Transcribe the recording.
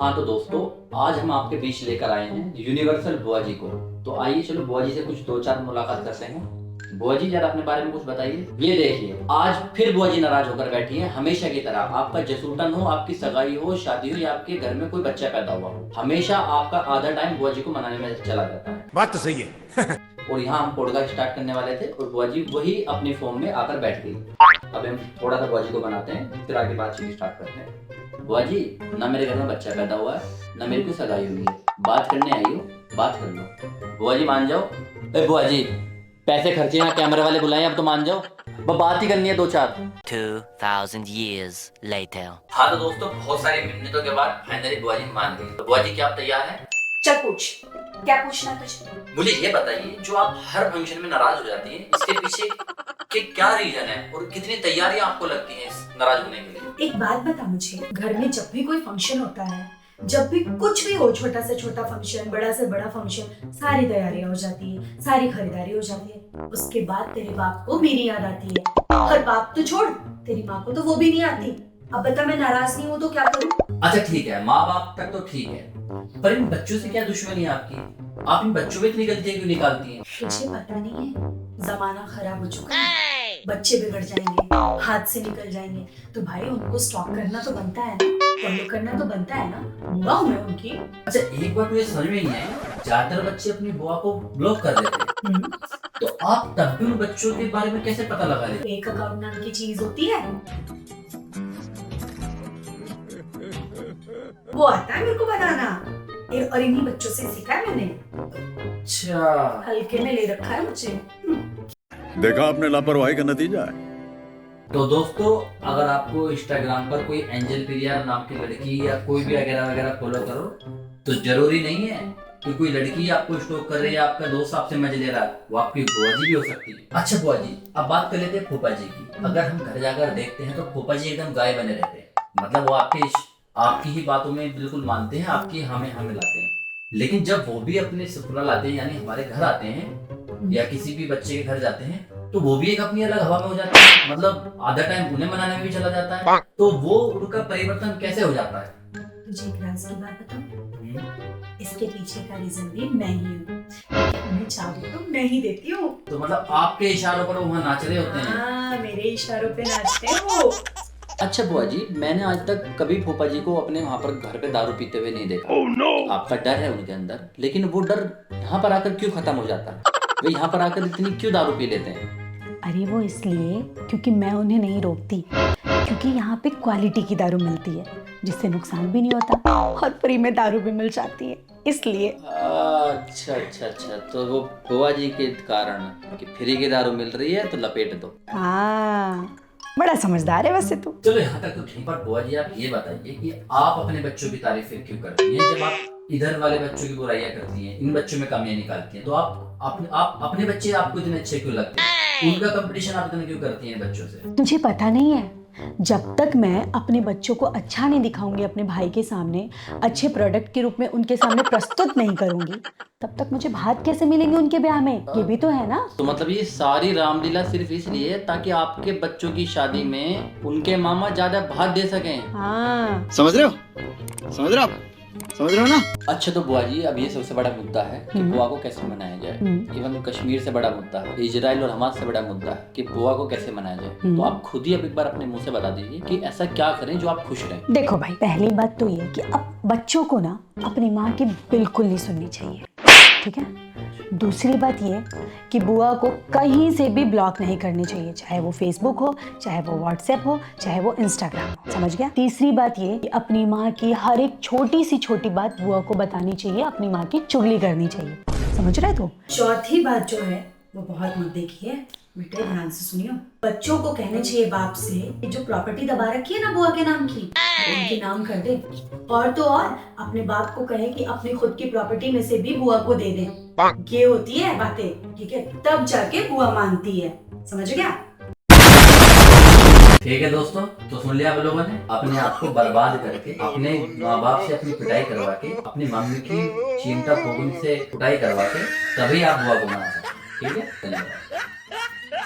हाँ तो दोस्तों, आज हम आपके बीच लेकर आए हैं यूनिवर्सल बुआ जी को। तो आइए चलो बुआ जी से कुछ दो चार मुलाकात करते हैं। बुआ जी जरा अपने बारे में कुछ बताइए। ये देखिए, आज फिर बुआ जी नाराज होकर बैठी हैं। हमेशा की तरह आपका जसूटन हो, आपकी सगाई हो, शादी हो या आपके घर में कोई बच्चा पैदा हुआ हो, हमेशा आपका आधा टाइम बुआ जी को मनाने में चला जाता है। बात तो सही है। और यहाँ हम पॉडकास्ट स्टार्ट करने वाले थे और बुआ जी वही अपनी फॉर्म में आकर बैठ गई। अब हम थोड़ा सा बुआ जी को बनाते हैं, फिर आगे बातचीत स्टार्ट करते हैं। बुआ जी, ना मेरे घर में बच्चा पैदा हुआ है, ना मेरी कोई सगाई हुई है। बात करने आई हो, बात कर लो। बुआ जी मान जाओ। ए बुआ जी, पैसे खर्चे यहाँ कैमरे वाले बुलाए, अब तो मान जाओ। बात ही करनी है दो चार। 2000 years later. हाँ तो दोस्तों, बहुत सारी मिन्नतों के बाद फाइनली बुआ जी मान गई। तो बुआ जी, क्या आप तैयार हैं? चल पूछ, क्या पूछना तुझे? मुझे ये बताइए, जो आप हर फंक्शन में नाराज हो जाती हैं, इसके पीछे के क्या रीजन है और कितनी तैयारियां आपको लगती हैं इस नाराज होने के लिए? एक बात बता मुझे, घर में जब भी कोई फंक्शन होता है, जब भी कुछ भी हो, छोटा से छोटा फंक्शन, बड़ा से बड़ा फंक्शन, सारी तैयारियां हो जाती है, सारी खरीदारी हो जाती है। उसके बाद तेरे बाप को मेरी याद आती है। और बाप तो छोड़, तेरी माँ को तो वो भी नहीं आती। अब बता, मैं नाराज नहीं हूँ तो क्या करूँ? अच्छा ठीक है, माँ बाप तक तो ठीक है, पर इन बच्चों से क्या दुश्मनी है आपकी? आप इन बच्चों में इतनी गलतियां क्यों निकालती हैं? तुझे पता नहीं है, जमाना खराब हो चुका है। बच्चे बिगड़ जाएंगे, हाथ से निकल जाएंगे, तो भाई उनको स्टॉप करना तो बनता है ना, फॉलो करना तो बनता है ना। बुआ हूँ मैं उनकी। अच्छा एक बात मुझे समझ में नहीं आई, ज्यादातर बच्चे अपनी बुआ को ब्लॉक कर देते हैं, तो आप तब भी उन बच्चों के बारे में कैसे पता लगा लेते? एक अकाउंट नाम की चीज होती है, वो आता है मेरे को बनाना, और इन्हीं बच्चों से सीखा है मैंने। अच्छा, हल्के में ले रखा है मुझे। देखा आपने, लापरवाही का नतीजा है। तो दोस्तों, अगर आपको इंस्टाग्राम पर कोई एंजल प्रिया नाम की लड़की या कोई भी वगैरह वगैरह फॉलो करो, तो जरूरी नहीं है कि कोई लड़की आपको स्टॉक कर रही है, आपका दोस्त आपसे मजे ले रहा है, वो आपकी बुआ जी भी हो सकती है। अच्छा बुआ जी, अब बात कर लेते हैं फूफा जी की। अगर हम घर जाकर देखते हैं तो फूफा जी एकदम गाय बने रहते हैं, मतलब वो आपकी ही बातों में बिल्कुल मानते हैं, आपकी हमें लाते हैं। लेकिन जब वो भी अपने ससुराल आते हैं, यानी हमारे घर आते हैं या किसी भी बच्चे के घर जाते हैं, तो वो भी एक अपनी अलग हवा में हो जाता है, मतलब आधा टाइम उन्हें मनाने में भी चला जाता है। तो वो उनका परिवर्तन कैसे हो जाता है? तुझे एक राज की बात बताऊं, इसके पीछे का रीजन भी मैं ही हूँ। उन्हें चाबी तो मैं ही देती हूँ। तो मतलब आपके इशारों पर वो वहाँ नाच रहे होते हैं? हाँ, मेरे इशारों पे नाचते हैं वो। अच्छा बुआ जी, मैंने आज तक कभी फूफा जी को अपने वहाँ पर घर पे दारू पीते हुए नहीं देखा। Oh, no! आपका डर है उनके अंदर, लेकिन वो डर यहाँ पर आकर क्यों खत्म हो जाता है? वे यहाँ पर आकर इतनी क्यों दारू पी लेते हैं? अरे वो इसलिए क्योंकि मैं उन्हें नहीं रोकती, क्योंकि यहाँ पे क्वालिटी की दारू मिलती है, जिससे नुकसान भी नहीं होता और फ्री में दारू भी मिल जाती है, इसलिए। अच्छा अच्छा अच्छा, तो वो बुआ जी के कारण कि फ्री की दारू मिल रही है तो लपेट दो। हाँ, बड़ा समझदार है वैसे तू। चलो यहाँ तक तो ठीक, पर बुआ जी आप ये बताइए कि आप अपने बच्चों की तारीफें क्यों करती हैं? जब आप इधर वाले बच्चों की बुराइयां करती हैं, इन बच्चों में कमियां निकालती हैं, तो आप अपने बच्चे आपको इतने अच्छे क्यों लगते हैं? उनका कंपटीशन आप इतना क्यों करती हैं बच्चों से? तुझे पता नहीं है, जब तक मैं अपने बच्चों को अच्छा नहीं दिखाऊंगी अपने भाई के सामने, अच्छे प्रोडक्ट के रूप में उनके सामने प्रस्तुत नहीं करूंगी, तब तक मुझे भात कैसे मिलेंगे उनके ब्याह में? ये भी तो है ना। तो मतलब ये सारी रामलीला सिर्फ इसलिए है ताकि आपके बच्चों की शादी में उनके मामा ज्यादा भात दे सकें? हाँ, समझ रहे हो? समझ रहे हो आप? समझ रहे हो ना? अच्छा तो बुआ जी, अब ये सबसे बड़ा मुद्दा है कि बुआ को कैसे मनाया जाए। इवन कश्मीर से बड़ा मुद्दा है, इजराइल और हमास से बड़ा मुद्दा है कि बुआ को कैसे मनाया जाए। तो आप खुद ही अब एक बार अपने मुंह से बता दीजिए कि ऐसा क्या करें जो आप खुश रहें। देखो भाई, पहली बात तो ये कि अब बच्चों को ना अपनी माँ की बिल्कुल नहीं सुननी चाहिए, ठीक है। दूसरी बात ये कि बुआ को कहीं से भी ब्लॉक नहीं करनी चाहिए, चाहे वो फेसबुक हो, चाहे वो व्हाट्सएप हो, चाहे वो इंस्टाग्राम हो, समझ गया। तीसरी बात ये कि अपनी माँ की हर एक छोटी सी छोटी बात बुआ को बतानी चाहिए, अपनी माँ की चुगली करनी चाहिए, समझ रहे तू। चौथी बात जो है वो बहुत मुद्दे की है, बेटे ध्यान से सुनियो। बच्चों को कहना चाहिए बाप से कि जो प्रॉपर्टी दबा रखी है ना बुआ के नाम की, उनके नाम कर दे, और तो और अपने बाप को कहे कि अपनी खुद की प्रॉपर्टी में से भी बुआ को दे दे। ये होती है बातें, ठीक है, तब जाके बुआ मानती है, समझ गया। ठीक है दोस्तों, तो सुन लिया आप लोगों ने, अपने आप को बर्बाद करके, अपने माँ बाप से अपनी पिटाई करवा के, अपनी मम्मी की चिंता पोगुन से कुटाई करवा के, तभी आप बुआ को मना सकते हैं। ठीक है, धन्यवाद।